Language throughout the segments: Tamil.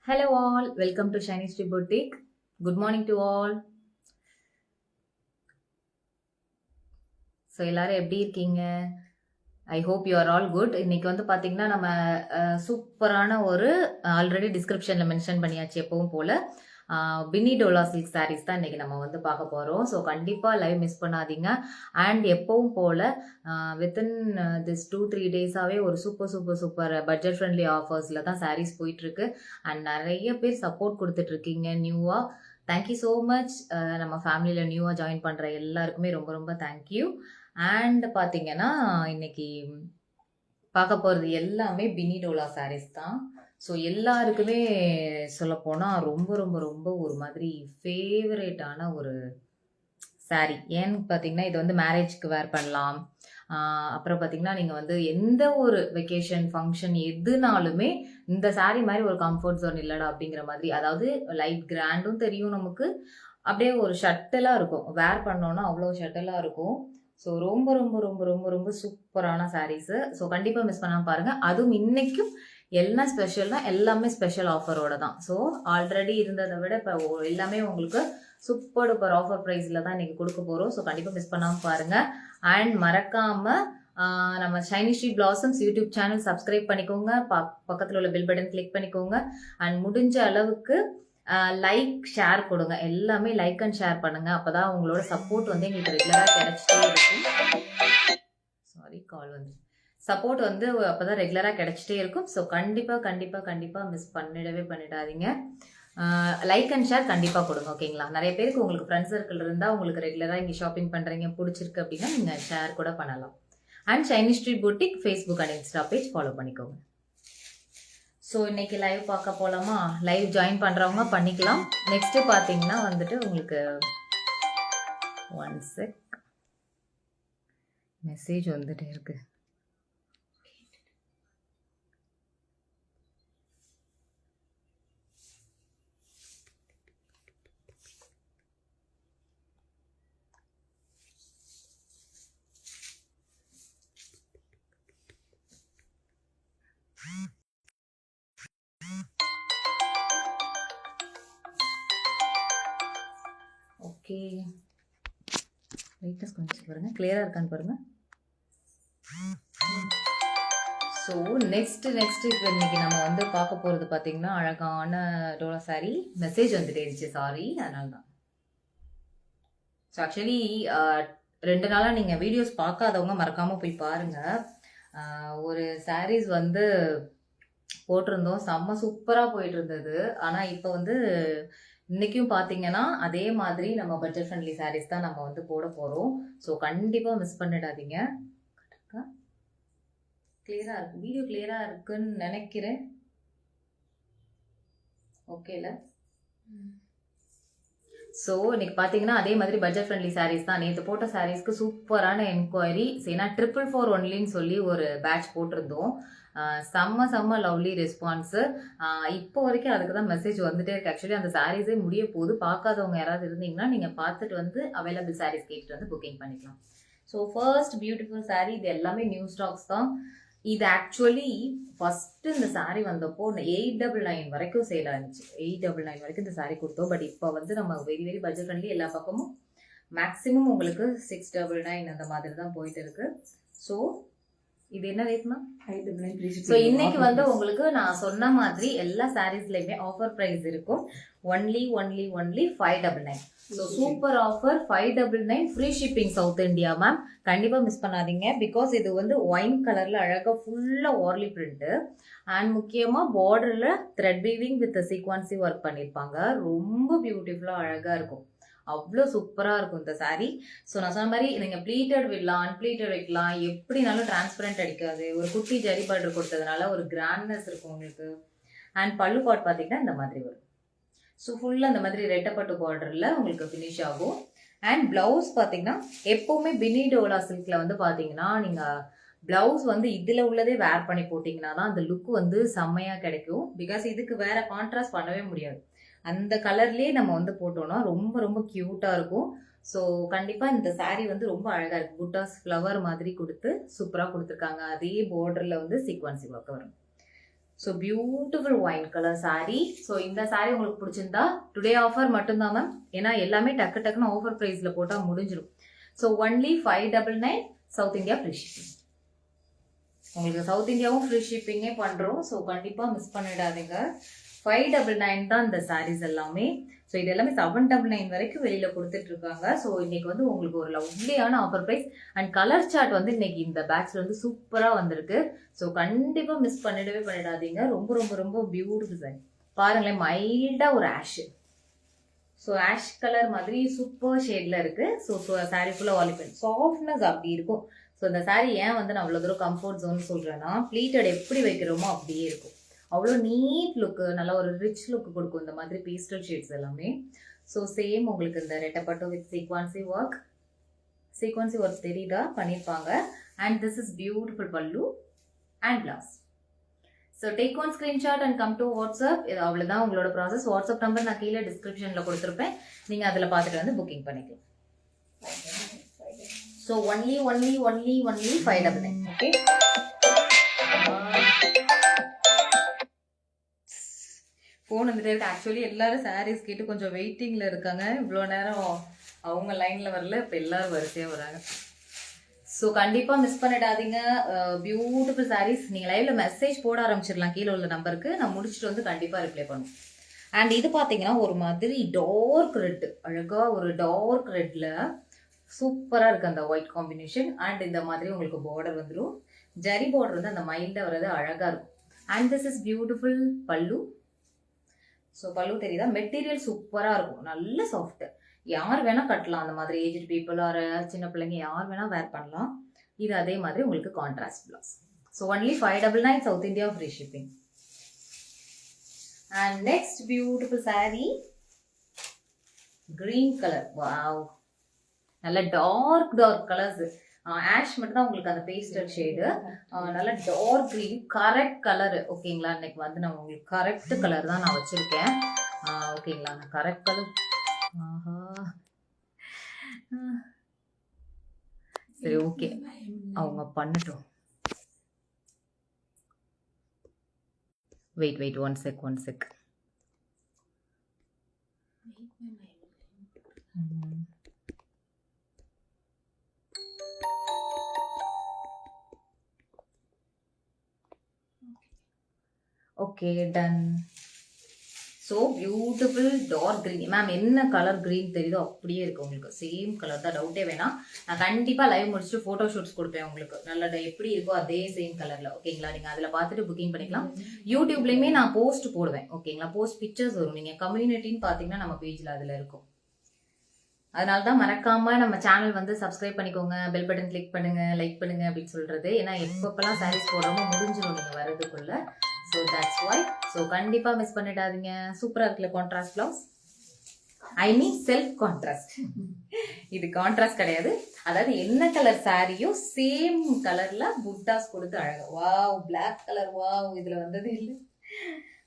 Hello all, welcome to Shiny Street Boutique. Good morning to all. So எல்லாரும் எப்படி இருக்கீங்க? I hope you are all good. இன்னைக்கு வந்து பார்த்தீங்கன்னா நம்ம சூப்பரான ஒரு ஆல்ரெடி டிஸ்கிரிப்ஷனில் மென்ஷன் பண்ணியாச்சு எப்பவும் போல் பின்னி டோலா சில்க் சாரீஸ் தான் இன்னைக்கு நம்ம வந்து பார்க்க போகிறோம். ஸோ கண்டிப்பாக லைவ் மிஸ் பண்ணாதீங்க. அண்ட் எப்பவும் போல் வித்தின் திஸ் 2-3 டேஸாகவே ஒரு சூப்பர் பட்ஜெட் ஃப்ரெண்ட்லி ஆஃபர்ஸில் தான் சாரீஸ் போயிட்டுருக்கு. அண்ட் நிறைய பேர் சப்போர்ட் கொடுத்துட்ருக்கீங்க நியூவாக. Thank you so much. நம்ம ஃபேமிலியில் நியூவாக ஜாயின் பண்ணுற எல்லாருக்குமே ரொம்ப ரொம்ப தேங்க்யூ. அண்ட் பார்த்தீங்கன்னா இன்னைக்கு பார்க்க போகிறது எல்லாமே பின்னி டோலா சாரீஸ் தான். ஸோ எல்லாருக்குமே சொல்லப்போனால் ரொம்ப ரொம்ப ரொம்ப ஒரு மாதிரி ஃபேவரேட்டான ஒரு சாரீ. ஏன்னு பார்த்தீங்கன்னா இது வந்து மேரேஜ்க்கு வேர் பண்ணலாம். அப்புறம் பார்த்தீங்கன்னா நீங்கள் வந்து எந்த ஒரு வெக்கேஷன் ஃபங்க்ஷன் எதுனாலுமே இந்த சாரீ மாதிரி ஒரு கம்ஃபர்ட் ஜோன் இல்லைடா அப்படிங்கிற மாதிரி. அதாவது லைட் கிராண்டும் தெரியும் நமக்கு, அப்படியே ஒரு ஷட்டலாக இருக்கும். வேர் பண்ணோன்னா அவ்வளோ ஷட்டலாக இருக்கும். ஸோ ரொம்ப ரொம்ப ரொம்ப ரொம்ப ரொம்ப சூப்பரான சாரீஸு. ஸோ கண்டிப்பாக மிஸ் பண்ணாமல் பாருங்கள். அதுவும் இன்றைக்கும் என்ன ஸ்பெஷல்னா எல்லாமே ஸ்பெஷல் ஆஃபரோட தான். ஸோ ஆல்ரெடி இருந்ததை விட இப்போ எல்லாமே உங்களுக்கு சூப்பர் டூப்பர் ஆஃபர் ப்ரைஸில் தான் இன்றைக்கி கொடுக்க போகிறோம். ஸோ கண்டிப்பாக மிஸ் பண்ணாமல் பாருங்கள். அண்ட் மறக்காமல் நம்ம Shiny Street Blossoms YouTube channel subscribe பண்ணிக்கோங்க. பக்கத்தில் உள்ள பெல் பட்டன் கிளிக் பண்ணிக்கோங்க. அண்ட் முடிஞ்ச அளவுக்கு லைக் ஷேர் கொடுங்க. எல்லாமே லைக் அண்ட் ஷேர் பண்ணுங்க. அப்பதான் உங்களோட சப்போர்ட் வந்து எங்களுக்கு ரெகுலராக கிடைச்சிட்டே இருக்கும். சாரி, கால் வந்து சப்போர்ட் வந்து அப்பதான் ரெகுலராக கிடைச்சிட்டே இருக்கும். ஸோ கண்டிப்பாக மிஸ் பண்ணிடாதீங்க. லைக் அண்ட் ஷேர் கண்டிப்பாக கொடுங்க, ஓகேங்களா? நிறைய பேருக்கு உங்களுக்கு ஃப்ரெண்ட்ஸ் சர்க்கிள் இருந்தால் உங்களுக்கு ரெகுலராக இங்கே ஷாப்பிங் பண்ணுறீங்க, பிடிச்சிருக்கு அப்படின்னா நீங்கள் ஷேர் கூட பண்ணலாம். And Saini street boutique Facebook and insta page follow பண்ணிக்கோங்க. ஸோ இன்னைக்கு லைவ் பார்க்க போகலாமா? லைவ் ஜாயின் பண்ணுறவங்க பண்ணிக்கலாம். நெக்ஸ்ட்டு பார்த்தீங்கன்னா வந்துட்டு உங்களுக்கு ஒன் செக் மெசேஜ் வந்துட்டு இருக்கு. ஓகே, லைட்டஸ் கொஞ்சம் பாருங்க, கிளியராக இருக்கான்னு பாருங்க. ஸோ நெக்ஸ்ட் இப்போ இன்னைக்கு நம்ம வந்து பார்க்க போகிறது பார்த்தீங்கன்னா அழகான டோலா சாரி. மெசேஜ் வந்துட்டே இருந்துச்சு, சாரி, அதனால தான். ஸோ ஆக்சுவலி 2 நாளாக நீங்கள் வீடியோஸ் பார்க்காதவங்க மறக்காமல் போய் பாருங்கள். ஒரு சாரீஸ் வந்து போட்டிருந்தோம், செம்ம சூப்பராக போயிட்டு இருந்தது. ஆனால் இப்போ வந்து இன்றைக்கும் பார்த்தீங்கன்னா அதே மாதிரி நம்ம பட்ஜெட் ஃப்ரெண்ட்லி சாரீஸ் தான் நம்ம வந்து போட போகிறோம். ஸோ கண்டிப்பாக மிஸ் பண்ணிடாதீங்க. கிளியராக இருக்கு, வீடியோ கிளியராக இருக்குன்னு நினைக்கிறேன். ஓகேல. ஸோ இன்னைக்கு பார்த்தீங்கன்னா அதே மாதிரி பட்ஜெட் ஃப்ரெண்ட்லி சாரீஸ் தான். நேற்று போட்ட சாரீஸ்க்கு சூப்பரான என்கொயரி. ஏன்னா 444 ஒன்லின்னு சொல்லி ஒரு பேட்ச் போட்டிருந்தோம். செம்ம லவ்லி ரெஸ்பான்ஸு. இப்போ வரைக்கும் அதுக்கு தான் மெசேஜ் வந்துட்டே இருக்கு. ஆக்சுவலி அந்த சாரீஸே முடிய போகுது. பார்க்காதவங்க யாராவது இருந்தீங்கன்னா நீங்கள் பார்த்துட்டு வந்து அவைலபிள் சாரீஸ் கேட்டுட்டு வந்து புக்கிங் பண்ணிக்கலாம். So first beautiful sari. இது எல்லாமே நியூ ஸ்டாக்ஸ் தான். இது ஆக்சுவலி ஃபர்ஸ்ட் இந்த சாரீ வந்தப்போ 899 வரைக்கும் சேல் ஆனிச்சு. 899 வரைக்கும் இந்த சாரீ கொடுத்தோம். பட் இப்போ வந்து நம்ம வெரி பட்ஜெட் ஃப்ரெண்ட்லி எல்லா பக்கமும் மேக்ஸிமம் உங்களுக்கு 699 அந்த மாதிரி தான் போயிட்டு இருக்கு. ஸோ இது என்ன ரேட்னா 599. ஸோ இன்னைக்கு வந்து உங்களுக்கு நான் சொன்ன மாதிரி எல்லா சாரீஸ்லயுமே ஆஃபர் பிரைஸ் இருக்கும். Only 599. So super offer 599. Free shipping south India ma'am. கண்டிப்பா மிஸ் பண்ணாதீங்க. பிகாஸ் இது வந்து ஒயின் கலர்ல அழகா ஃபுல்லா வார்லி பிரிண்ட் அண்ட் முக்கியமா பார்டர்ல thread weaving with sequence work பண்ணிருப்பாங்க. ரொம்ப பியூட்டிஃபுல்லா அழகா இருக்கும். அவ்வளோ சூப்பராக இருக்கும் இந்த சாரீ. ஸோ நான் சொன்ன மாதிரி நீங்கள் ப்ளீட்டட் விடலாம், அன்ப்ளீட்டட் வைக்கலாம், எப்படினாலும் டிரான்ஸ்பரண்ட் அடிக்காது. ஒரு குட்டி ஜரி பார்டர் கொடுத்ததுனால ஒரு கிராண்ட்னஸ் இருக்கும் உங்களுக்கு. அண்ட் பல்லு பாட் பார்த்தீங்கன்னா இந்த மாதிரி வரும். ஸோ ஃபுல்லாக இந்த மாதிரி ரெட்டப்பட்டு பார்டரில் உங்களுக்கு ஃபினிஷ் ஆகும். அண்ட் ப்ளவுஸ் பார்த்தீங்கன்னா எப்போவுமே பின்னி டோலா சில்கில் வந்து பார்த்தீங்கன்னா நீங்கள் ப்ளவுஸ் வந்து இதில் உள்ளதே வேர் பண்ணி போட்டிங்கன்னா தான் அந்த லுக் வந்து செம்மையாக கிடைக்கும். பிகாஸ் இதுக்கு வேற கான்ட்ராஸ்ட் பண்ணவே முடியாது. அந்த கலர்லேயே நம்ம வந்து போட்டோம்னா ரொம்ப ரொம்ப க்யூட்டாக இருக்கும். ஸோ கண்டிப்பாக இந்த சாரீ வந்து ரொம்ப அழகாக இருக்குது. புட்டாஸ் ஃப்ளவர் மாதிரி கொடுத்து சூப்பராக கொடுத்துருக்காங்க. அதே பார்டரில் வந்து சீக்வன்சி ஒர்க் வரும். So beautiful wine colour saree. So இந்த saree உங்களுக்கு பிடிச்சிருந்தா டுடே ஆஃபர் மட்டும்தான் மேம், ஏன்னா எல்லாமே டக்கு டக்குன்னு ஆஃபர் ப்ரைஸில் போட்டால் முடிஞ்சிடும். So only 599 south India free shipping. உங்களுக்கு சவுத் இந்தியாவும் ஃப்ரீ ஷிப்பிங்கே பண்ணுறோம். ஸோ கண்டிப்பாக மிஸ் பண்ணிடாதீங்க. 599 தான் இந்த சாரீஸ் எல்லாமே. ஸோ இது எல்லாமே 799 வரைக்கும் வெளியில் கொடுத்துட்ருக்காங்க. ஸோ இன்னைக்கு வந்து உங்களுக்கு ஒரு லவ்லியான offer price and colour chart வந்து இன்னைக்கு இந்த பேட்ச்ல வந்து சூப்பராக வந்திருக்கு. ஸோ கண்டிப்பாக மிஸ் பண்ணிடாதீங்க. ரொம்ப ரொம்ப ரொம்ப பியூட்டிஃபுல் சாரி. பாருங்களேன், மைல்டாக ஒரு ஆஷ். ஸோ ஆஷ் கலர் மாதிரி சூப்பர் ஷேட்ல இருக்கு. ஸோ சாரீ ஃபுல்லாக வாலிபன் சாஃப்ட்னஸ் அப்படி இருக்கும். ஸோ இந்த சாரீ ஏன் வந்து நான் அவ்வளோ தூரம் கம்ஃபர்ட் ஜோன் சொல்கிறேன்னா, ப்ளீட்டட் எப்படி வைக்கிறோமோ அப்படியே இருக்கும். அவ்வளோ நீட் லுக்கு, நல்லா ஒரு ரிச் லுக்கு கொடுக்கும் இந்த மாதிரி பேஸ்டல் ஷேட்ஸ் எல்லாமே. ஸோ சேம் உங்களுக்கு இந்த ரெட்டப்பட்டோ வித் சீக்வன்சி ஒர்க் தெரியுதா பண்ணியிருப்பாங்க. அண்ட் திஸ் இஸ் பியூட்டிஃபுல் பல்லு and blouse. So take one screenshot and come to WhatsApp. இது அவ்வளோதான் உங்களோட ப்ராசஸ். வாட்ஸ்அப் நம்பர் நான் கீழே டிஸ்கிரிப்ஷனில் கொடுத்துருப்பேன். நீங்கள் அதில் பார்த்துட்டு வந்து புக்கிங் பண்ணிக்கலாம். So only 599. ஓகே, ஃபோன் வந்துட்டே இருக்கு. ஆக்சுவலி எல்லாரும் சாரீஸ் கேட்டு கொஞ்சம் வெயிட்டிங்கில் இருக்காங்க. இவ்வளோ நேரம் அவங்க லைனில் வரல, இப்போ எல்லாரும் வரிசையாக வராங்க. ஸோ கண்டிப்பாக மிஸ் பண்ணிடாதீங்க. பியூட்டிஃபுல் சாரீஸ். நீங்கள் லைவ்ல மெசேஜ் போட ஆரம்பிச்சிடலாம் கீழே உள்ள நம்பருக்கு. நான் முடிச்சுட்டு வந்து கண்டிப்பாக ரிப்ளை பண்ணுவேன். அண்ட் இது பார்த்தீங்கன்னா ஒரு மாதிரி டார்க் ரெட், அழகாக ஒரு டார்க் ரெட்டில் சூப்பராக இருக்குது அந்த ஒயிட் காம்பினேஷன். அண்ட் இந்த மாதிரி உங்களுக்கு பார்டர் வந்துடும். ஜரி பார்டர் வந்து அந்த மைல்டாக வர்றது அழகாக இருக்கும். அண்ட் திஸ் இஸ் பியூட்டிஃபுல் பல்லு. ஸோ பல்லு தெரியுதா? மெட்டீரியல் சூப்பராக இருக்கும், நல்ல சாஃப்ட். யார் வேணால் கட்டலாம். அந்த மாதிரி ஏஜ்டு பீப்புள் ஆர் சின்ன பிள்ளைங்க யார் வேணால் வேர் பண்ணலாம். இது அதே மாதிரி உங்களுக்கு contrast blouse. So only 599 south India free shipping. And next beautiful sari green colour. Wow, நல்ல டார்க் கலர்ஸ். ஆஷ் மட்டும் தான் உங்களுக்கு அந்த பேஸ்டல் ஷேடு. நல்ல டார்க் க்ரீன் கரெக்ட் கலர். ஓகேங்களா, இன்னைக்கு வந்து நான் உங்களுக்கு கரெக்ட் கலர் தான் நான் வச்சிருக்கேன். ஓகேங்களா, நான் கரெக்ட் கலர். ஆஹா, சரி ஓகே, அவங்க பண்ணட்டும். Wait one sec. Okay, done. So beautiful dark green. Ma'am என்ன கலர் க்ரீன் தெரியுதோ அப்படியே இருக்கு உங்களுக்கு. சேம் கலர் தான், டவுட்டே வேணாம். நான் கண்டிப்பாக லைவ் முடிச்சுட்டு ஃபோட்டோ ஷூட்ஸ் கொடுப்பேன் உங்களுக்கு. நல்ல எப்படி இருக்கோ அதே சேம் கலரில். ஓகேங்களா, நீங்கள் அதில் பார்த்துட்டு புக்கிங் பண்ணிக்கலாம். யூடியூப்லேயுமே நான் போஸ்ட் போடுவேன். ஓகேங்களா, போஸ்ட் பிக்சர்ஸ் வரும். நீங்கள் கம்யூனிட்டின்னு பார்த்தீங்கன்னா நம்ம பேஜில் அதில் இருக்கும். அதனால தான் மறக்காம நம்ம சேனல் வந்து சப்ஸ்கிரைப் பண்ணிக்கோங்க, பெல் பட்டன் கிளிக் பண்ணுங்க, லைக் பண்ணுங்க அப்படின்னு சொல்றது. ஏன்னா எப்பப்பெல்லாம் சாரீஸ் போடுறோமோ முடிஞ்சிடும் நீங்கள் வர்றதுக்குள்ள. So that's why. ஸோ கண்டிப்பாக மிஸ் பண்ணிடாதீங்க. சூப்பராக இருக்குல்ல contrast blouse. I mean self contrast. இது கான்ட்ராஸ்ட் கிடையாது. அதாவது என்ன கலர் சாரியோ சேம் கலர்ல புட்டாஸ் கொடுத்து அழகா. Wow, black colour. வாவ், இதுல வந்தது இல்லை.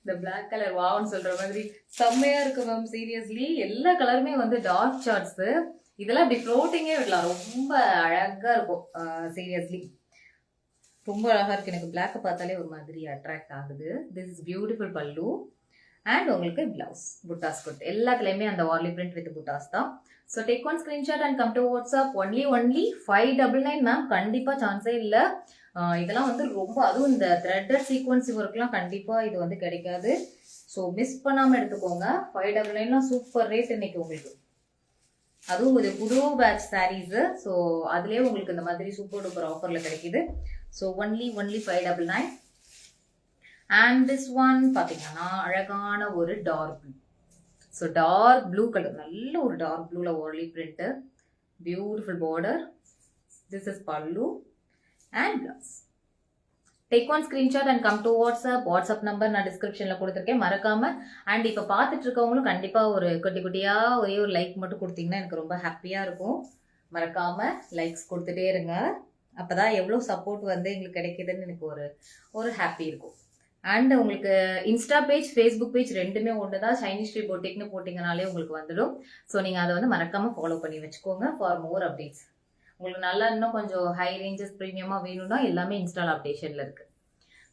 இந்த பிளாக் கலர் வாவ்னு சொல்ற மாதிரி செம்மையா இருக்கு மேம். சீரியஸ்லி எல்லா கலருமே வந்து டார்க் சார்ட்ஸ். இதெல்லாம் இப்படி ஃப்ளோட்டிங்கே விடலாம். ரொம்ப அழகா இருக்கும். சீரியஸ்லி ரொம்ப அழகா இருக்கு. எனக்கு பிளாக்கை பார்த்தாலே ஒரு மாதிரி அட்ராக்ட் ஆகுது. திஸ் இஸ் பியூட்டிஃபுல் பல்லு அண்ட் உங்களுக்கு பிளவுஸ் புட்டாஸ் கொடுத்து எல்லாத்துலேயுமே அந்த வார்லி பிரிண்ட் வித் புட்டாஸ் தான். So take one screenshot and come to WhatsApp. Only 599 ma'am. கண்டிப்பாக சான்ஸே இல்லை. இதெல்லாம் வந்து ரொம்ப, அதுவும் இந்த த்ரெட்டட் சீக்வன்ஸ் ஒர்க்லாம் கண்டிப்பாக இது வந்து கிடைக்காது. ஸோ மிஸ் பண்ணாமல் எடுத்துக்கோங்க. 599 சூப்பர் ரேட் இன்னைக்கு உங்களுக்கு. அதுவும் ஒரு புது பேட்ச் சாரீஸ். ஸோ அதுலேயே உங்களுக்கு இந்த மாதிரி சூப்பர் டூப்பர் ஆஃபரில் கிடைக்குது. So only 599. And this one பார்த்தீங்கன்னா அழகான ஒரு dark blue. So dark blue colour, நல்ல ஒரு டார்க் ப்ளூவில் Warli print, beautiful border. This is pallu and blouse. Take one screenshot and come to WhatsApp. WhatsApp number நான் டிஸ்கிரிப்ஷனில் கொடுத்துருக்கேன், மறக்காம. அண்ட் இப்போ பார்த்துட்டு இருக்கவங்களும் கண்டிப்பாக ஒரு குட்டியாக ஒரே ஒரு லைக் மட்டும் கொடுத்தீங்கன்னா எனக்கு ரொம்ப ஹாப்பியாக இருக்கும். மறக்காம லைக்ஸ் கொடுத்துட்டே இருங்க. அப்போதான் எவ்வளோ சப்போர்ட் வந்து எங்களுக்கு கிடைக்குதுன்னு எனக்கு ஒரு ஹாப்பி இருக்கும். அண்ட் உங்களுக்கு இன்ஸ்டா பேஜ், ஃபேஸ்புக் பேஜ் ரெண்டுமே ஒன்று தான். சைனீஸ் ஸ்ட்ரீட் பொட்டிக்னு போட்டிங்கனாலே உங்களுக்கு வந்துடும். ஸோ நீங்கள் அதை வந்து மறக்காமல் ஃபாலோ பண்ணி வச்சுக்கோங்க ஃபார் மோர் அப்டேட்ஸ். உங்களுக்கு நல்லா இன்னும் கொஞ்சம் ஹை ரேஞ்சஸ் ப்ரீமியமாக வேணும்னா எல்லாமே இன்ஸ்டால் அப்டேஷனில் இருக்குது.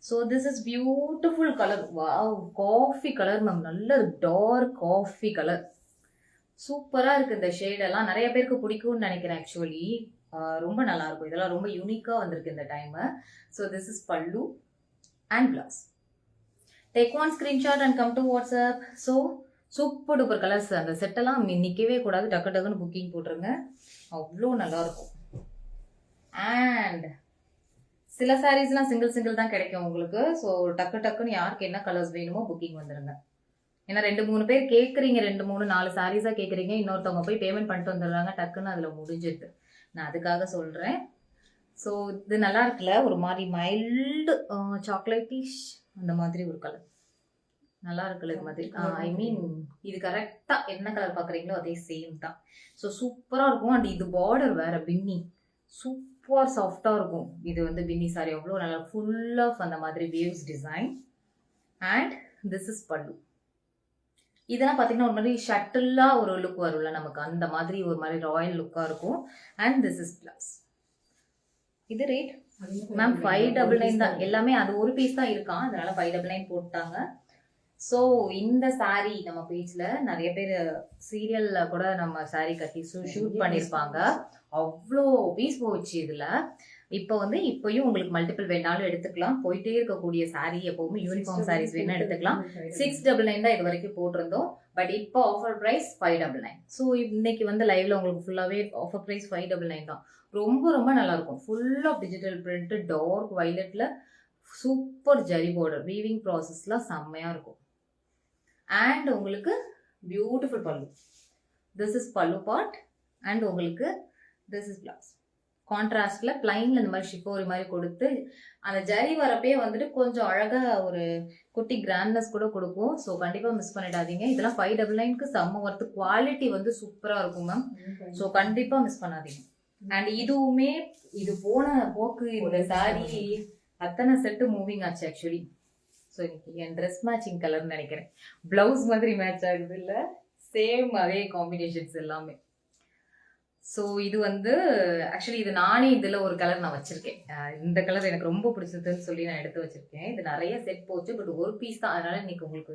So this is beautiful colour. Wow, coffee colour ma'am, நல்ல டார்க் காஃபி கலர். சூப்பராக இருக்குது இந்த ஷேடெல்லாம். நிறைய பேருக்கு பிடிக்கும்னு நினைக்கிறேன் ஆக்சுவலி. ரொம்ப நல்லா இருக்கும். இதெல்லாம் ரொம்ப யூனிக்காக வந்திருக்கு இந்த time. So this is pallu and blouse. Take one screenshot and come to WhatsApp. So super duper colours. அந்த செட்டெல்லாம் நிற்கவே கூடாது, டக்கு டக்குன்னு புக்கிங் போட்டுருங்க, அவ்வளோ நல்லாயிருக்கும். அண்ட் சில சாரீஸ்லாம் சிங்கிள் தான் கிடைக்கும் உங்களுக்கு. ஸோ டக்கு டக்குன்னு யாருக்கு என்ன கலர்ஸ் வேணுமோ புக்கிங் வந்துடுங்க. ஏன்னா 2-3 பேர் கேட்குறீங்க, 2-3-4 சாரீஸாக கேட்குறீங்க, இன்னொருத்தவங்க போய் பேமெண்ட் பண்ணிட்டு வந்துடுறாங்க, டக்குன்னு அதில் முடிஞ்சிடுது. நான் அதுக்காக சொல்கிறேன். ஸோ இது நல்லா இருக்குல்ல, ஒரு மாதிரி மைல்டு சாக்லேட்டிஷ் அந்த மாதிரி ஒரு கலர் நல்லா இருக்குல்ல இது மாதிரி. ஐ மீன் இது கரெக்டாக என்ன கலர் பார்க்குறீங்களோ அதே சேம் தான். ஸோ சூப்பராக இருக்கும். அண்ட் இது பார்டர் வேறு பின்னி சூப்பர் சாஃப்டாக இருக்கும். இது வந்து பின்னி சாரி அவ்வளோ நல்லா, ஃபுல் ஆஃப் அந்த மாதிரி waves design. And this is பல்லு. இதெல்லாம் பார்த்தீங்கன்னா ஒரு மாதிரி ஷட்டிலாக ஒரு லுக் வரும்ல நமக்கு, அந்த மாதிரி ஒரு மாதிரி ராயல் லுக்காக இருக்கும். And this is plus. இது ரேட் மேம் 599 தான். எல்லாமே அது ஒரு பீஸ் தான் இருக்கான், அதனால 599 போட்டாங்க. ஸோ இந்த சாரீ நம்ம பேஜ்ல நிறைய பேர் சீரியல்ல கூட நம்ம சாரீ கட்டி ஷூட் பண்ணியிருப்பாங்க. அவ்வளோ பீஸ் போச்சு இதுல. இப்போ வந்து இப்பயும் உங்களுக்கு மல்டிபிள் வேணாலும் எடுத்துக்கலாம். போயிட்டே இருக்கக்கூடிய சாரீ, எப்பவுமே யூனிஃபார்ம் சாரீஸ் வேணா எடுத்துக்கலாம். 699 தான் இது வரைக்கும் போட்டிருந்தோம். பட் இப்போ ஆஃபர் ப்ரைஸ் 599. ஸோ இன்னைக்கு வந்து லைவ்ல உங்களுக்கு ஃபுல்லாவே ஆஃபர் ப்ரைஸ் 599 தான். ரொம்ப ரொம்ப நல்லா இருக்கும். Full of digital print, dark வயலட்ல சூப்பர் ஜரி பார்டர், வீவிங் ப்ராசஸ்லாம் செம்மையா இருக்கும். அண்ட் உங்களுக்கு beautiful pallu. This is pallu part. And உங்களுக்கு திஸ் இஸ் பிளவுஸ். கான்ட்ராஸ்ட்ல பிளைன்ல இந்த மாதிரி ஷிஃபோரி மாதிரி கொடுத்து அந்த ஜரி வரப்பே வந்துட்டு கொஞ்சம் அழகா ஒரு குட்டி கிராண்ட்னஸ் கூட கொடுக்கும். ஸோ கண்டிப்பா மிஸ் பண்ணிடாதீங்க. இதெல்லாம் 599க்கு செம்ம ஒர்த்து. குவாலிட்டி வந்து சூப்பரா இருக்கும் மேம். ஸோ கண்டிப்பா மிஸ் பண்ணாதீங்க. அண்ட் இதுவுமே இது போன போக்கு இந்த சாரி அத்தனை செட்டு மூவிங் ஆச்சு ஆக்சுவலி. ஸோ என் ட்ரெஸ் மேட்சிங் கலர்னு நினைக்கிறேன். பிளவுஸ் மாதிரி மேட்ச் ஆகுது இல்லை, சேம் அதே காம்பினேஷன்ஸ் எல்லாமே. ஸோ இது வந்து ஆக்சுவலி இது நானே இதில் ஒரு கலர் நான் வச்சிருக்கேன். இந்த கலர் எனக்கு ரொம்ப பிடிச்சதுன்னு சொல்லி நான் எடுத்து வச்சிருக்கேன். இது நிறைய செட் போச்சு, பட் ஒரு பீஸ் தான், அதனால இன்னைக்கு உங்களுக்கு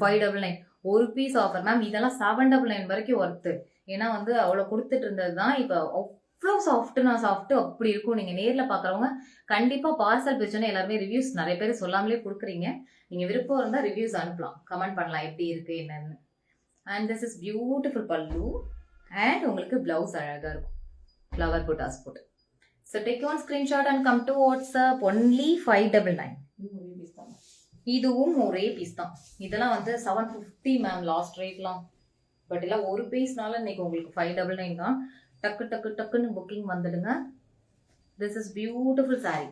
599 ஒரு பீஸ் ஆஃபர் மேம். இதெல்லாம் 799 வரைக்கும் ஒர்த்து. ஏன்னா வந்து அவ்வளோ கொடுத்துட்டு இருந்தது தான். இப்போ அவ்வளோ சாஃப்ட் அப்படி இருக்கும். நீங்கள் நேரில் பார்க்குறவங்க கண்டிப்பாக பார்சல் பிரிச்சோன்னே எல்லாருமே ரிவ்யூஸ் நிறைய பேர் சொல்லாமலே கொடுக்குறீங்க. நீங்கள் விருப்பம் இருந்தால் ரிவ்யூஸ் அனுப்பலாம், கமெண்ட் பண்ணலாம் எப்படி இருக்கு என்னன்னு. அண்ட் திஸ் இஸ் பியூட்டிஃபுல் பல்லு. அண்ட் உங்களுக்கு பிளவுஸ் அழகாக இருக்கும், ஃப்ளவர் புட்டாஸ் போட்டு. So take one screenshot and come to WhatsApp. Only 599. இதுவும் ஒரே பீஸ் தான். இதெல்லாம் வந்து 750 மேம் லாஸ்ட் ரேட்லாம். பட் எல்லாம் ஒரு பீஸ்னால இன்னைக்கு உங்களுக்கு 599 தான். டக்கு டக்கு டக்குன்னு புக்கிங் வந்துடுங்க. This is beautiful sari.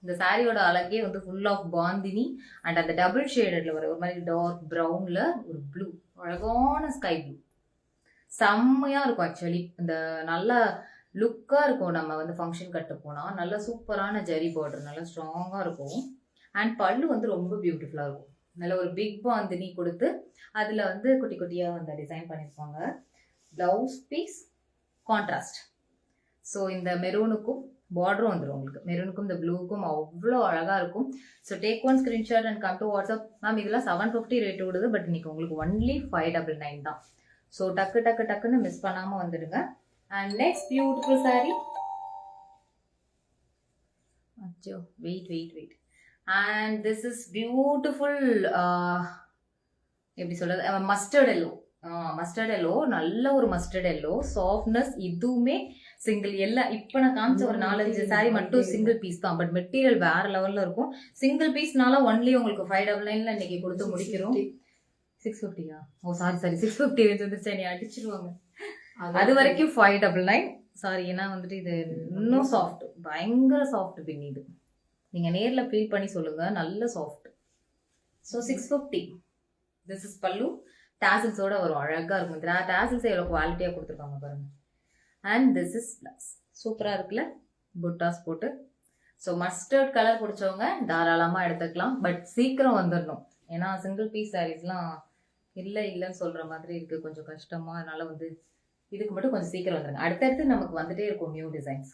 இந்த சாரியோட அழகே வந்து ஃபுல் ஆஃப் பாந்தினி. அண்ட் அந்த டபுள் ஷேடட்ல வர ஒரு மாதிரி டார்க் ப்ரௌன்ல ஒரு ப்ளூ, அழகான ஸ்கை ப்ளூ, செம்மையா இருக்கும் ஆக்சுவலி. இந்த நல்ல லுக்கா இருக்கும். நம்ம வந்து ஃபங்க்ஷன் கட்ட போனா நல்ல சூப்பரான ஜரி பார்டர், நல்லா ஸ்ட்ராங்கா இருக்கும். அண்ட் பல்லு வந்து ரொம்ப பியூட்டிஃபுல்லா இருக்கும். நல்ல ஒரு பிக் பாந்தினி கொடுத்து அதுல வந்து குட்டி குட்டியா அந்த டிசைன் பண்ணியிருப்பாங்க. Blouse piece contrast. ஸோ இந்த மெரூனுக்கும் பார்டரும் வந்துடும் உங்களுக்கு. மெரூனுக்கும் இந்த ப்ளூக்கும் அவ்வளோ அழகா இருக்கும். So take one screenshot and come to WhatsApp. Ma'am இதெல்லாம் 750 ரேட் விடுது, பட் இன்னைக்கு உங்களுக்கு ஒன்லி 599 தான். ஸோ டக்கு டக்கு டக்குன்னு மிஸ் பண்ணாம வந்துடுங்க. And next beautiful sari. அச்சோ wait. And this is beautiful, எப்படி சொல்றது, மஸ்டர்ட் எல்லோ. மஸ்டர்ட் எல்லோ, நல்ல ஒரு மஸ்டர்ட் எல்லோ சாஃப்ட்னஸ். இதுவுமே சிங்கிள் எல்லாம் இப்போ நான் காமிச்ச ஒரு 4-5 சாரி மட்டும் சிங்கிள் பீஸ் தான். பட் மெட்டீரியல் வேற லெவல்ல இருக்கும். சிங்கிள் பீஸ்னால ஒன்லி உங்களுக்கு 599ல இன்னைக்கு கொடுத்து முடிக்கிறோம். 650யா? ஓ சாரி 650 வந்துருச்சு, நீ அடிச்சிருவாங்க. அது வரைக்கும் 599. சாரி, ஏன்னா வந்துட்டு இது இன்னும் சாஃப்ட், பயங்கர சாஃப்ட் பின். இது நீங்க நேர்ல ஃபீல் பண்ணி சொல்லுங்க, நல்ல சாஃப்ட். ஸோ 650. திஸ் இஸ் பல்லு. டாசில்ஸோட வரும், அழகா இருக்கும். டாசில்ஸ் எவ்வளோ குவாலிட்டியா கொடுத்துருக்காங்க பாருங்க. And this is plus. சூப்பரா இருக்குல்ல, புட்டாஸ் போட்டு. ஸோ மஸ்டர்ட் கலர் பிடிச்சவங்க தாராளமா எடுத்துக்கலாம். பட் சீக்கிரம் வந்துடணும், ஏன்னா சிங்கிள் பீஸ் சாரீஸ்லாம் இல்லைன்னு சொல்ற மாதிரி இருக்கு, கொஞ்சம் கஷ்டமா. அதனால வந்து இதுக்கு மட்டும் கொஞ்சம் சீக்கிரம் வந்துருங்க. அடுத்தடுத்து நமக்கு வந்துட்டே இருக்கும் new designs.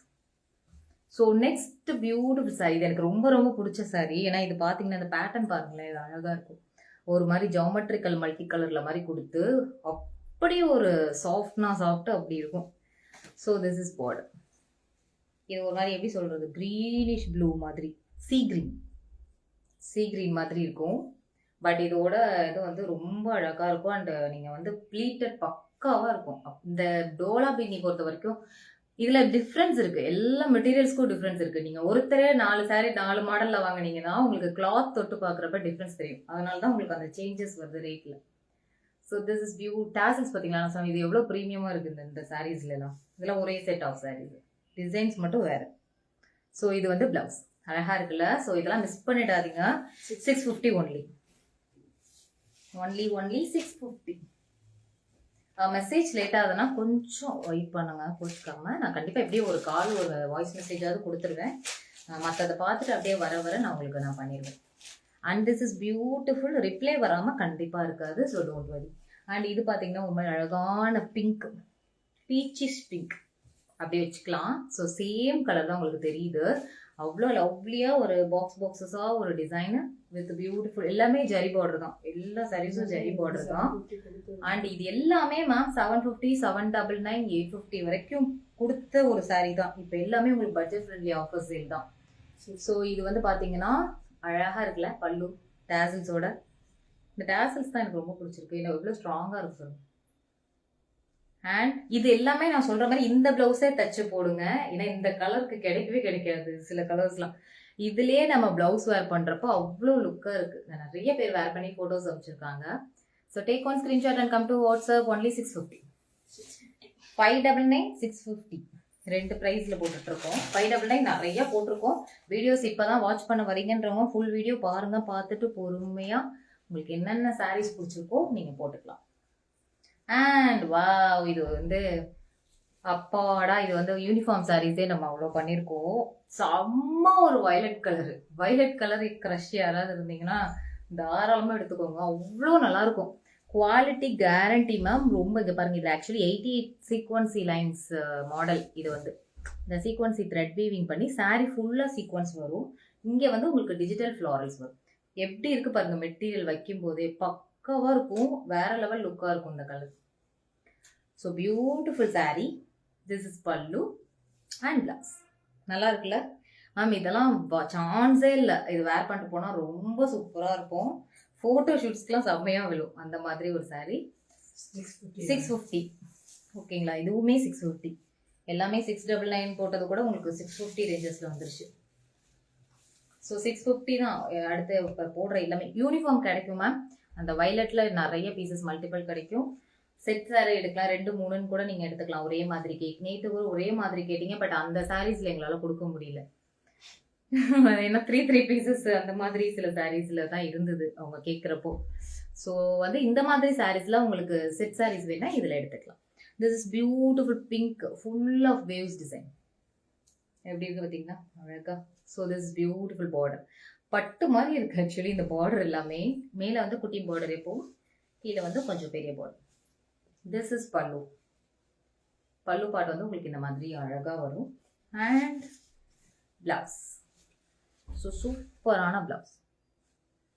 So next beautiful sorry, இது எனக்கு ரொம்ப ரொம்ப பிடிச்ச சாரி. ஏன்னா இது பார்த்தீங்கன்னா இந்த பேட்டர்ன் பாருங்களேன், இது அழகாக இருக்கும். ஒரு மாதிரி ஜாமெட்ரிக்கல் மல்டி கலரில் மாதிரி கொடுத்து அப்படியே ஒரு சாஃப்ட் அப்படி இருக்கும். So this is border. இது ஒரு மாதிரி எப்படி சொல்கிறது, க்ரீனிஷ் ப்ளூ மாதிரி, சீ கிரீன் மாதிரி இருக்கும். பட் இதோட இது வந்து ரொம்ப அழகாக இருக்கும். அண்ட் நீங்கள் வந்து ப்ளீட்டட் பக்காவாக இருக்கும். இந்த டோலா பின்னி பொறுத்த வரைக்கும் இதில் டிஃப்ரென்ஸ் இருக்குது. எல்லா மெட்டீரியல்ஸ்க்கும் டிஃப்ரென்ஸ் இருக்குது. நீங்கள் ஒருத்தரே 4 சாரீ 4 மாடலில் வாங்கினீங்கன்னா உங்களுக்கு கிளாத் தொட்டு பார்க்குறப்ப டிஃப்ரென்ஸ் தெரியும். அதனால தான் உங்களுக்கு அந்த சேஞ்சஸ் வருது ரேட்டில். ஸோ திஸ் இஸ் டாசல்ஸ் பார்த்தீங்களா சார், இது எவ்வளோ ப்ரீமியமாக இருக்குது இந்த சாரீஸ்லாம். இதெல்லாம் ஒரே செட் ஆஃப் சாரீஸ், டிசைன்ஸ் மட்டும் வேறு. ஸோ இது வந்து ப்ளவுஸ் அழகாக இருக்குல்ல. ஸோ இதெல்லாம் மிஸ் பண்ணிடாதீங்க. 650 ஒன்லி 650. மெசேஜ் லேட் ஆகுதுன்னா கொஞ்சம் வெயிட் பண்ணுங்க, போட்டுக்காம. நான் கண்டிப்பாக எப்படியும் ஒரு கால் ஒரு வாய்ஸ் மெசேஜாவது கொடுத்துருவேன். மற்றதை பார்த்துட்டு அப்படியே வர நான் உங்களுக்கு நான் பண்ணிடுவேன். And this is beautiful. Reply வராமல் கண்டிப்பாக இருக்காது. So don't worry. அண்ட் இது பார்த்தீங்கன்னா ஒரு மாதிரி அழகான பிங்க், பீச்சிஷ் பிங்க் அப்படி வச்சுக்கலாம். ஸோ சேம் கலர் தான் உங்களுக்கு தெரியுது. அவ்வளோ லவ்லியாக ஒரு பாக்ஸஸாக ஒரு டிசைனு வித் பியூட்டிஃபுல். எல்லாமே ஜரி பார்டர் தான், எல்லா சாரீஸும் ஜரி பார்டர் தான். அண்ட் இது எல்லாமே மேம் 750, 799, 850 வரைக்கும் கொடுத்த ஒரு சாரீ தான். இப்போ எல்லாமே உங்களுக்கு பட்ஜெட் ஃப்ரெண்ட்லி ஆஃபர் சேல் தான். ஸோ இது வந்து பார்த்தீங்கன்னா அழகாக இருக்குல்ல, பல்லு டேசல்ஸோட. இந்த டேசல்ஸ் தான் எனக்கு ரொம்ப பிடிச்சிருக்கு. இல்லை எவ்வளோ ஸ்ட்ராங்காக இருக்கு சார். அண்ட் இது எல்லாமே நான் சொல்ற மாதிரி இந்த பிளவுஸே தச்சு போடுங்க. ஏன்னா இந்த கலருக்கு கிடைக்கவே கிடைக்காது சில கலர்ஸ்லாம். இதுலயே நம்ம பிளவுஸ் வேர் பண்றப்போ அவ்வளோ லுக்கா இருக்கு. நிறைய பேர் வேர் பண்ணி போட்டோஸ் அமைச்சிருக்காங்க. So take one screenshot and come to WhatsApp. Only 650. 599, 650 ரெண்டு ப்ரைஸில் போட்டுட்ருக்கோம். 599 நிறைய போட்டிருக்கோம். வீடியோஸ் இப்போ தான் வாட்ச் பண்ண வரீங்கன்றவங்க ஃபுல் வீடியோ பாருங்க. பார்த்துட்டு பொறுமையாக உங்களுக்கு என்னென்ன சாரீஸ் பிடிச்சிருக்கோ நீங்கள் போட்டுக்கலாம். அண்ட் வா, இது வந்து அப்பாடா, இது வந்து யூனிஃபார்ம் சாரீஸே நம்ம அவ்வளோ பண்ணியிருக்கோம். செம்ம ஒரு வயலட் கலர் க்ரஷ் யாராவது இருந்தீங்கன்னா தாராளமாக எடுத்துக்கோங்க. அவ்வளோ நல்லாயிருக்கும். Quality guarantee ma'am. ரொம்ப இது பாருங்க, இது ஆக்சுவலி 88 சீக்வன்சி லைன்ஸ் மாடல். இது வந்து இந்த சீக்வன்சி த்ரெட் வீவிங் பண்ணி சாரீ ஃபுல்லாக சீக்வன்ஸ் வரும். இங்கே வந்து உங்களுக்கு டிஜிட்டல் ஃப்ளாரல்ஸ் வரும். எப்படி இருக்கு பாருங்க, மெட்டீரியல் வைக்கும் போதே பக்காவாக இருக்கும். வேற லெவல் லுக்காக இருக்கும் இந்த colour. So beautiful sari. This is pallu and blouse. நல்லா இருக்குல்ல மேம். இதெல்லாம் சான்ஸே இல்லை. இது வேர் பண்ணிட்டு போனால் ரொம்ப சூப்பராக இருக்கும். ஃபோட்டோ ஷூட்ஸ்க்குலாம் செம்மையாக விழும். அந்த மாதிரி ஒரு சாரீ 650. ஓகேங்களா, இதுவுமே 650. எல்லாமே 699 போட்டது கூட உங்களுக்கு 650 ரேஞ்சஸில் வந்துருச்சு. ஸோ 650 தான். அடுத்து இப்போ போடுற எல்லாமே யூனிஃபார்ம் கிடைக்கும் மேம். அந்த வயலட்டில் நிறைய பீசஸ் மல்டிபிள் கிடைக்கும். செட் சாரீ எடுக்கலாம், 2, 3ன்னு கூட நீங்கள் எடுத்துக்கலாம். ஒரே மாதிரி நேற்று கூட ஒரே மாதிரி கேட்டீங்க. பட் அந்த சாரீஸில் எங்களால் கொடுக்க முடியல. ஏன்னா 3 பீசஸ் அந்த மாதிரி சில சாரீஸில் தான் இருந்தது அவங்க கேட்குறப்போ. ஸோ வந்து இந்த மாதிரி சாரீஸ்லாம் உங்களுக்கு செட் சாரீஸ் வேணா இதில் எடுத்துக்கலாம். This is beautiful pink, full of waves design. எப்படி இருக்கு பார்த்தீங்கன்னா அழகா. So this is beautiful border. பட்டு மாதிரி இருக்கு ஆக்சுவலி இந்த பார்டர் எல்லாமே. மேலே வந்து குட்டி பார்டர், எப்போவும் கீழே வந்து கொஞ்சம் பெரிய பார்டர். திஸ் இஸ் பல்லு. பல்லு பாட்டு வந்து உங்களுக்கு இந்த மாதிரி அழகாக வரும். And blouse. ஸோ சூப்பரான பிளவுஸ்,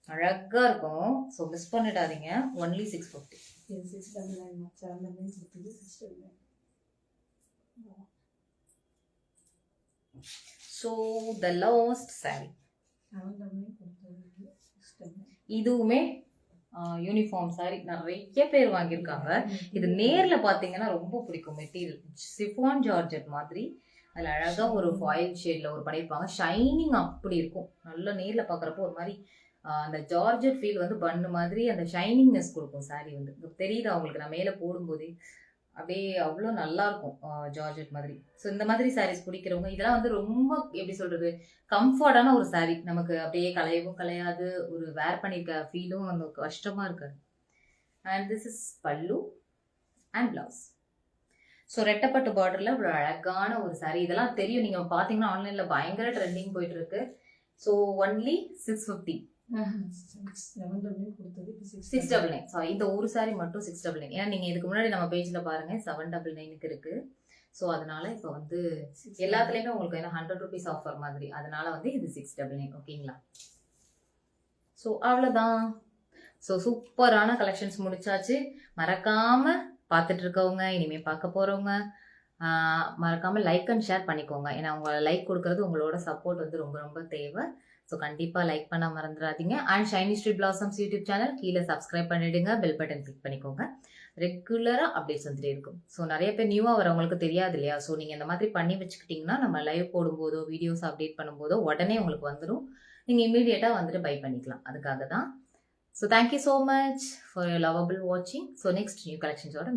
அழகாக இருக்கும். ஸோ மிஸ் பண்ணிடாதீங்க. Only 650. So the last sorry. இதுவுமே யூனிஃபார்ம் சாரி நிறைய பேர் வாங்கியிருக்காங்க. இது நேரில் பார்த்தீங்கன்னா ரொம்ப பிடிக்கும். மெட்டீரியல் சிஃபான் ஜார்ஜெட் மாதிரி. அதில் அழகாக ஒரு ஃபாயில் ஷேடில் ஒரு பண்ணியிருப்பாங்க. ஷைனிங் அப்படி இருக்கும். நல்லா நேரில் பார்க்குறப்போ ஒரு மாதிரி அந்த ஜார்ஜெட் ஃபீல் வந்து பண்ணு மாதிரி அந்த ஷைனிங்னஸ் கொடுக்கும் சாரீ வந்து. தெரியுது அவங்களுக்கு நான் மேலே போடும்போதே அப்படியே அவ்வளோ நல்லாயிருக்கும் ஜார்ஜெட் மாதிரி. ஸோ இந்த மாதிரி சாரீஸ் பிடிக்கிறவங்க இதெல்லாம் வந்து ரொம்ப எப்படி சொல்கிறது, கம்ஃபர்டான ஒரு சாரீ. நமக்கு அப்படியே கலையவும் கலையாது, ஒரு வேர் பண்ணியிருக்க ஃபீலும் அந்த கஷ்டமாக இருக்காது. And this is pallu and blouse. So ரெட்டப்பட்டு பார்டரில் ஒரு அழகான ஒரு சாரீ. இதெல்லாம் தெரியும், நீங்கள் பார்த்தீங்கன்னா ஆன்லைனில் பயங்கர ட்ரெண்டிங் போயிட்டு இருக்கு. So only 650. 699. சாரி, இந்த ஒரு சாரி மட்டும் 699. ஏன்னா நீங்கள் இதுக்கு முன்னாடி நம்ம பேஜில் பாருங்கள் 799க்கு இருக்குது. ஸோ அதனால இப்போ வந்து எல்லாத்துலேயுமே உங்களுக்கு என்ன 100 rupees ஆஃபர் மாதிரி, அதனால வந்து இது 699. ஓகேங்களா? ஸோ அவ்வளோதான். ஸோ சூப்பரான கலெக்ஷன்ஸ் முடிச்சாச்சு. மறக்காம பார்த்துட்டு இருக்கவங்க, இனிமே பார்க்க போறவங்க மறக்காம லைக் அண்ட் ஷேர் பண்ணிக்கோங்க. ஏன்னா உங்க லைக் கொடுக்கறது உங்களோட சப்போர்ட் வந்து ரொம்ப ரொம்ப தேவை. ஸோ கண்டிப்பா லைக் பண்ண மறந்துடாதீங்க. And Saini Street Blossoms YouTube channel கீழே சப்ஸ்கிரைப் பண்ணிடுங்க, பெல் பட்டன் கிளிக் பண்ணிக்கோங்க. ரெகுலரா அப்டேட்ஸ் வந்துட்டே இருக்கும். ஸோ நிறைய பேர் நியூவா வரவங்களுக்கு தெரியாது இல்லையா? ஸோ நீங்க இந்த மாதிரி பண்ணி வச்சுக்கிட்டீங்கன்னா நம்ம லைவ் போடும்போதோ வீடியோஸ் அப்டேட் பண்ணும்போதோ உடனே உங்களுக்கு வந்துடும். நீங்க இமீடியட்டா வந்துட்டு பை பண்ணிக்கலாம். அதுக்காக தான். So thank you so much for your lovable வாட்சிங். So next new கலெக்ஷன்ஸோட